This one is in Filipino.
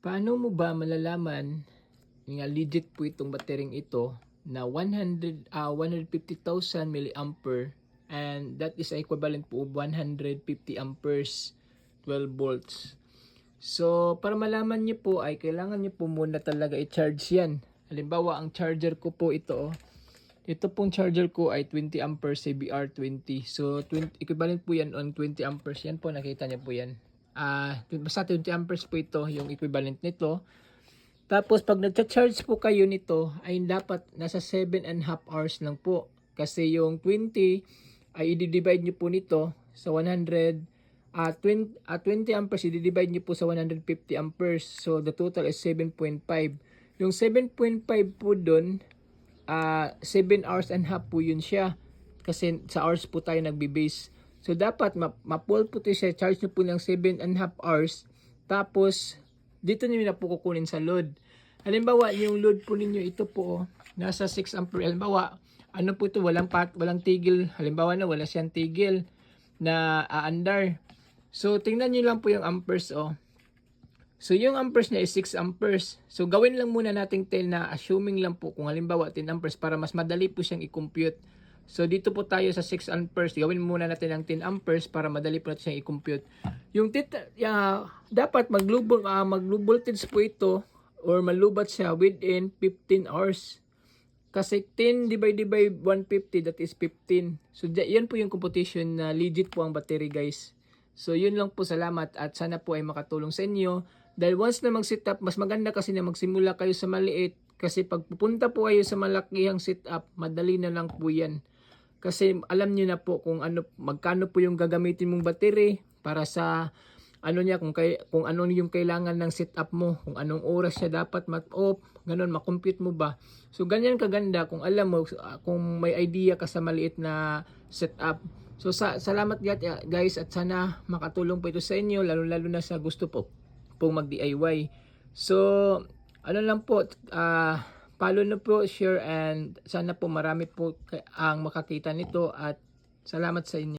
Paano mo ba malalaman nga legit po itong batteryeng ito na 150,000 milliampere and that is equivalent po of 150 amperes, 12 volts. So, para malaman niyo po ay kailangan niyo po muna talaga i-charge yan. Halimbawa, ang charger ko po ito, ito pong charger ko ay 20 amperes CBR20. So, equivalent po yan on 20 amperes. Yan po, nakita niyo po yan. Basta 20 amperes po ito, yung equivalent nito. Tapos, pag nagcha-charge po kayo nito, ay dapat nasa 7.5 hours lang po. Kasi yung 20 ay i-divide nyo po nito sa 100, 20 amperes, i-divide nyo po sa 150 amperes. So, the total is 7.5. Yung 7.5 po dun, 7 hours and half po yun siya. Kasi sa hours po tayo nagbe-base. So, dapat ma-pull po ito siya. Charge nyo po ng 7.5 hours. Tapos, dito nyo na po kukunin sa load. Halimbawa, yung load po ninyo, ito po, nasa 6 ampere. Halimbawa, ano po ito, walang tigil. Halimbawa na, wala siyang tigil na aandar. So, tingnan nyo lang po yung amperes, oh. So, yung amperes niya is 6 amperes. So, gawin lang muna nating 10 na assuming lang po kung halimbawa 10 amperes para mas madali po siyang i-compute. So, dito po tayo sa 6 amperes. Gawin muna natin ng 10 amperes para madali po natin siyang i-compute. Yung dapat mag-low voltage po ito or malubat siya within 15 hours. Kasi 10 divided by 150, that is 15. So, yan po yung computation na legit po ang battery, guys. So, yun lang po, salamat at sana po ay makatulong sa inyo. Dahil once na mag-setup, mas maganda kasi na magsimula kayo sa maliit. Kasi pag pupunta po kayo sa malakihang setup, madali na lang po yan. Kasi alam niyo na po kung magkano po yung gagamitin mong battery para sa kung ano yung kailangan ng setup mo, kung anong oras siya dapat mat-off, ganun, makompute mo ba. So, ganyan kaganda kung alam mo, kung may idea ka sa maliit na setup. So, salamat guys at sana makatulong po ito sa inyo, lalo-lalo na sa gusto po pong mag-DIY. So, ano lang po, follow na po, share, and sana po marami po ang makakita nito at salamat sa inyo.